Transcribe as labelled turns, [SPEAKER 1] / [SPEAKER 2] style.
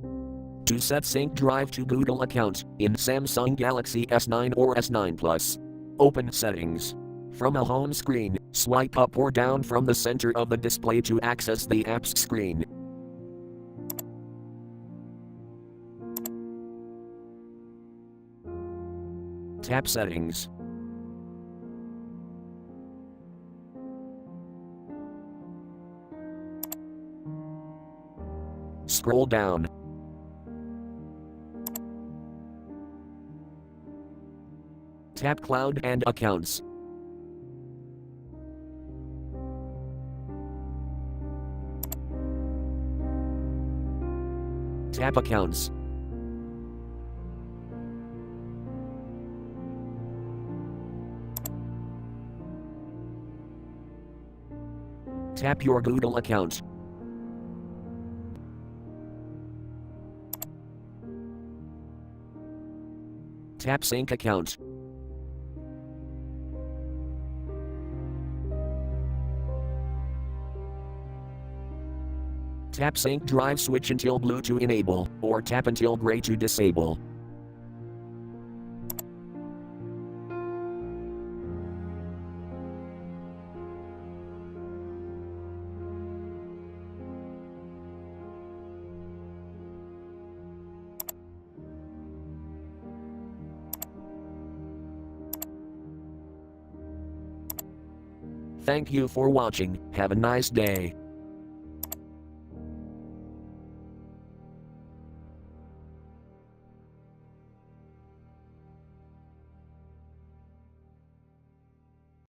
[SPEAKER 1] To set sync drive to Google account in Samsung Galaxy S9 or S9 Plus. Open Settings. From a home screen, swipe up or down from the center of the display to access the apps screen. Tap Settings. Scroll down. Tap Cloud and Accounts. Tap Accounts. Tap your Google account. Tap Sync Account. Tap Sync Drive switch until blue to enable, or tap until gray to disable. Thank you for watching. Have a nice day.